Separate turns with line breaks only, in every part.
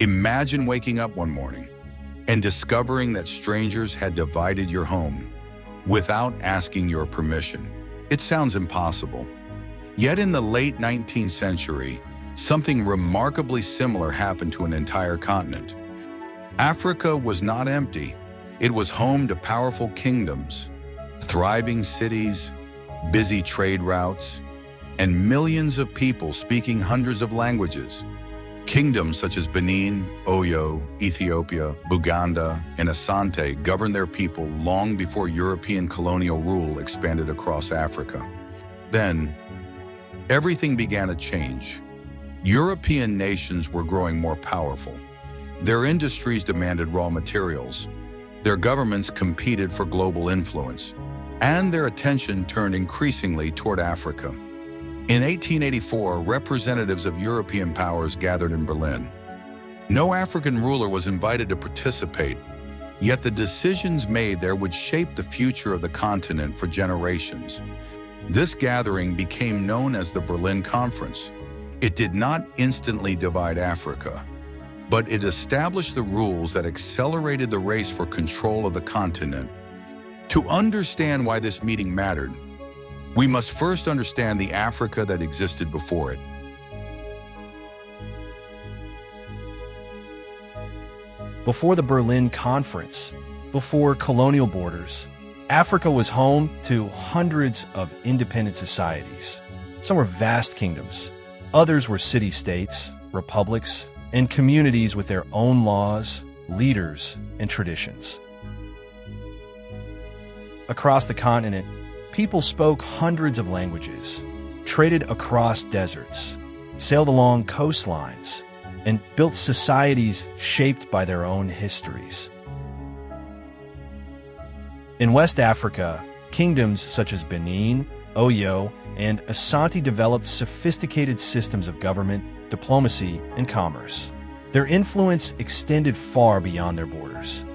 Imagine waking up one morning and discovering that strangers had divided your home without asking your permission. It sounds impossible. Yet in the late 19th century, something remarkably similar happened to an entire continent. Africa was not empty. It was home to powerful kingdoms, thriving cities, busy trade routes, and millions of people speaking hundreds of languages. Kingdoms such as Benin, Oyo, Ethiopia, Buganda, and Asante governed their people long before European colonial rule expanded across Africa. Then, everything began to change. European nations were growing more powerful. Their industries demanded raw materials. Their governments competed for global influence, and their attention turned increasingly toward Africa. In 1884, representatives of European powers gathered in Berlin. No African ruler was invited to participate, yet the decisions made there would shape the future of the continent for generations. This gathering became known as the Berlin Conference. It did not instantly divide Africa, but it established the rules that accelerated the race for control of the continent. To understand why this meeting mattered, we must first understand the Africa that existed before it.
Before the Berlin Conference, before colonial borders, Africa was home to hundreds of independent societies. Some were vast kingdoms. Others were city-states, republics, and communities with their own laws, leaders, and traditions. Across the continent, people spoke hundreds of languages, traded across deserts, sailed along coastlines, and built societies shaped by their own histories. In West Africa, kingdoms such as Benin, Oyo, and Asante developed sophisticated systems of government, diplomacy, and commerce. Their influence extended far beyond their borders.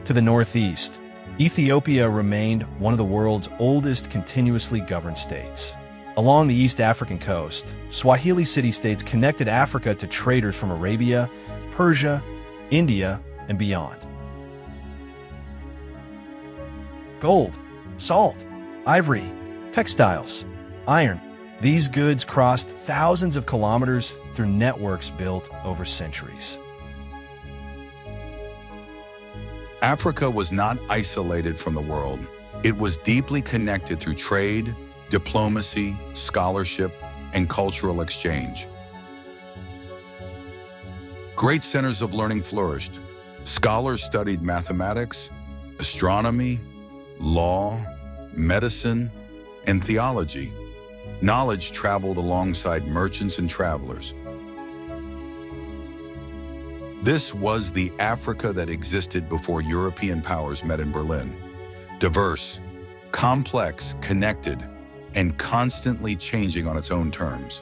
To the northeast, Ethiopia remained one of the world's oldest continuously governed states. Along the East African coast, Swahili city-states connected Africa to traders from Arabia, Persia, India, and beyond. Gold, salt, ivory, textiles, iron. These goods crossed thousands of kilometers through networks built over centuries.
Africa was not isolated from the world. It was deeply connected through trade, diplomacy, scholarship, and cultural exchange. Great centers of learning flourished. Scholars studied mathematics, astronomy, law, medicine, and theology. Knowledge traveled alongside merchants and travelers. This was the Africa that existed before European powers met in Berlin. Diverse, complex, connected, and constantly changing on its own terms.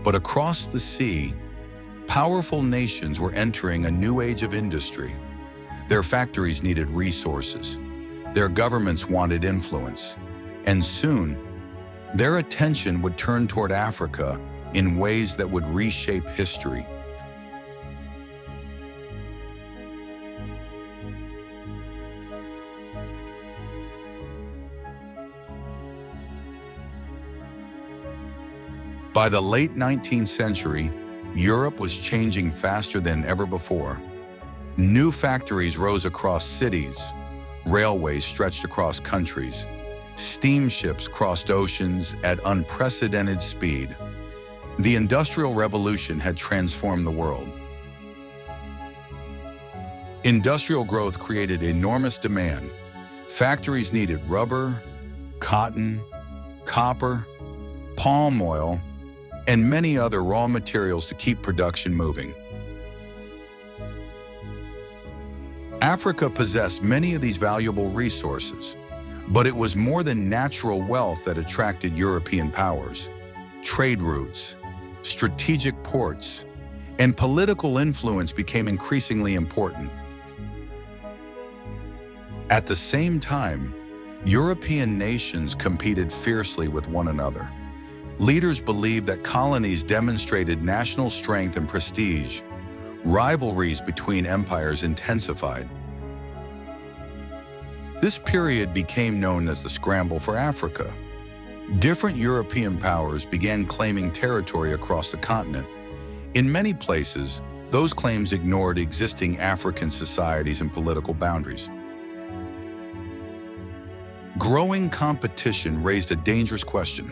But across the sea, powerful nations were entering a new age of industry. Their factories needed resources. Their governments wanted influence. And soon, their attention would turn toward Africa in ways that would reshape history. By the late 19th century, Europe was changing faster than ever before. New factories rose across cities, railways stretched across countries, steamships crossed oceans at unprecedented speed. The Industrial Revolution had transformed the world. Industrial growth created enormous demand. Factories needed rubber, cotton, copper, palm oil, and many other raw materials to keep production moving. Africa possessed many of these valuable resources, but it was more than natural wealth that attracted European powers. Trade routes, strategic ports, and political influence became increasingly important. At the same time, European nations competed fiercely with one another. Leaders believed that colonies demonstrated national strength and prestige. Rivalries between empires intensified. This period became known as the Scramble for Africa. Different European powers began claiming territory across the continent. In many places, those claims ignored existing African societies and political boundaries. Growing competition raised a dangerous question.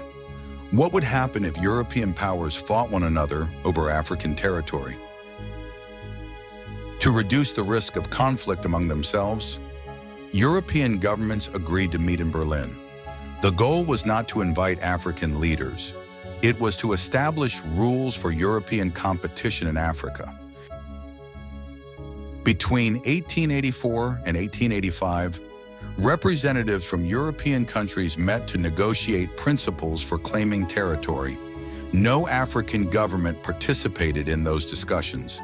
What would happen if European powers fought one another over African territory? To reduce the risk of conflict among themselves, European governments agreed to meet in Berlin. The goal was not to invite African leaders. It was to establish rules for European competition in Africa. Between 1884 and 1885, representatives from European countries met to negotiate principles for claiming territory. No African government participated in those discussions.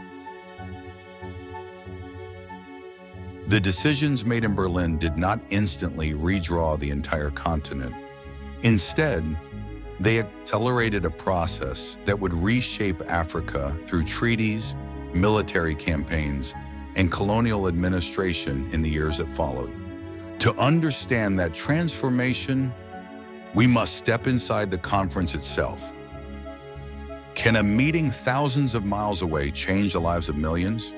The decisions made in Berlin did not instantly redraw the entire continent. Instead, they accelerated a process that would reshape Africa through treaties, military campaigns, and colonial administration in the years that followed. To understand that transformation, we must step inside the conference itself. Can a meeting thousands of miles away change the lives of millions?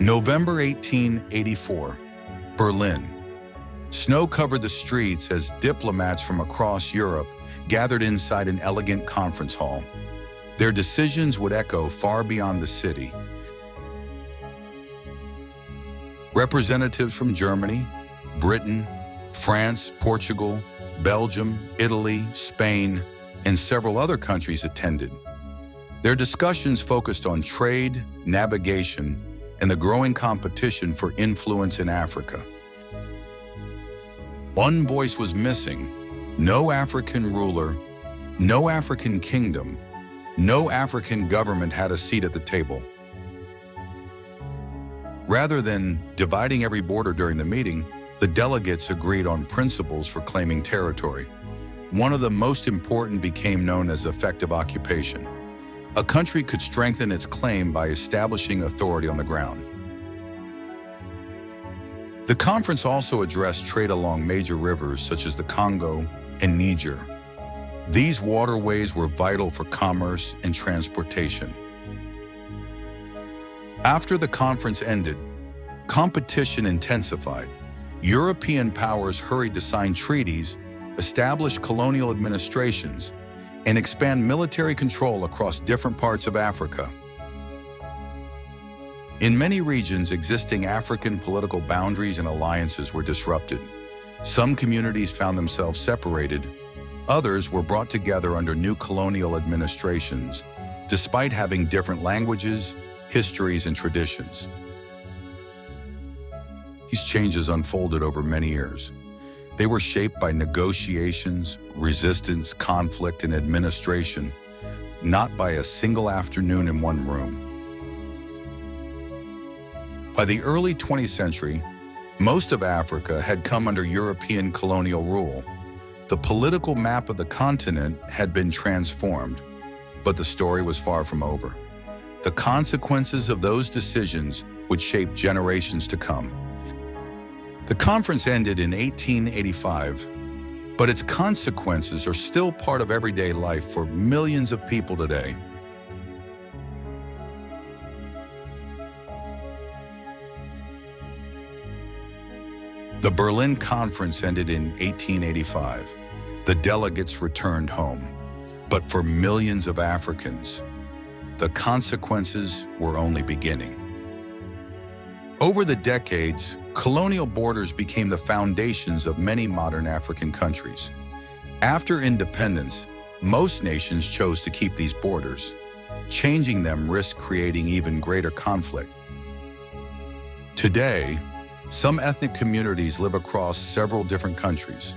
November 1884, Berlin. Snow covered the streets as diplomats from across Europe gathered inside an elegant conference hall. Their decisions would echo far beyond the city. Representatives from Germany, Britain, France, Portugal, Belgium, Italy, Spain, and several other countries attended. Their discussions focused on trade, navigation, and the growing competition for influence in Africa. One voice was missing. No African ruler, no African kingdom, no African government had a seat at the table. Rather than dividing every border during the meeting, the delegates agreed on principles for claiming territory. One of the most important became known as effective occupation. A country could strengthen its claim by establishing authority on the ground. The conference also addressed trade along major rivers such as the Congo and Niger. These waterways were vital for commerce and transportation. After the conference ended, competition intensified. European powers hurried to sign treaties, establish colonial administrations, and expand military control across different parts of Africa. In many regions, existing African political boundaries and alliances were disrupted. Some communities found themselves separated. Others were brought together under new colonial administrations, despite having different languages, histories, and traditions. These changes unfolded over many years. They were shaped by negotiations, resistance, conflict, and administration, not by a single afternoon in one room. By the early 20th century, most of Africa had come under European colonial rule. The political map of the continent had been transformed, but the story was far from over. The consequences of those decisions would shape generations to come. The conference ended in 1885, but its consequences are still part of everyday life for millions of people today. The Berlin Conference ended in 1885. The delegates returned home. But for millions of Africans, the consequences were only beginning. Over the decades, colonial borders became the foundations of many modern African countries. After independence, most nations chose to keep these borders. Changing them risked creating even greater conflict. Today, some ethnic communities live across several different countries.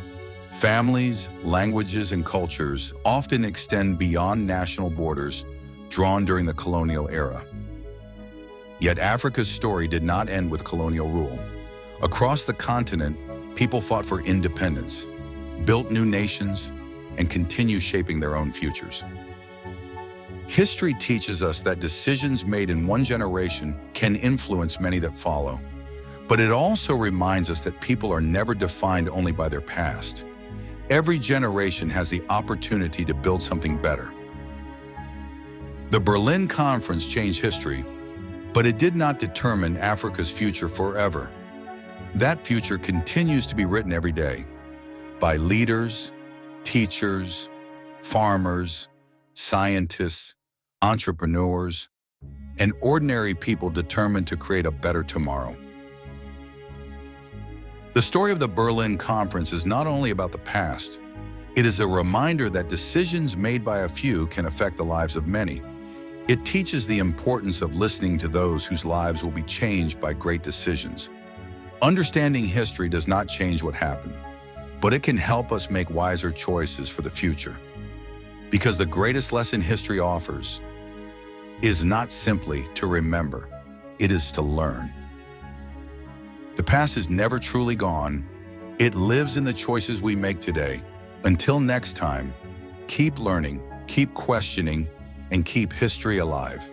Families, languages, and cultures often extend beyond national borders drawn during the colonial era. Yet Africa's story did not end with colonial rule. Across the continent, people fought for independence, built new nations, and continue shaping their own futures. History teaches us that decisions made in one generation can influence many that follow. But it also reminds us that people are never defined only by their past. Every generation has the opportunity to build something better. The Berlin Conference changed history, but it did not determine Africa's future forever. That future continues to be written every day by leaders, teachers, farmers, scientists, entrepreneurs, and ordinary people determined to create a better tomorrow. The story of the Berlin Conference is not only about the past, it is a reminder that decisions made by a few can affect the lives of many. It teaches the importance of listening to those whose lives will be changed by great decisions. Understanding history does not change what happened, but it can help us make wiser choices for the future. Because the greatest lesson history offers is not simply to remember, it is to learn. The past is never truly gone. It lives in the choices we make today. Until next time, keep learning, keep questioning, and keep history alive.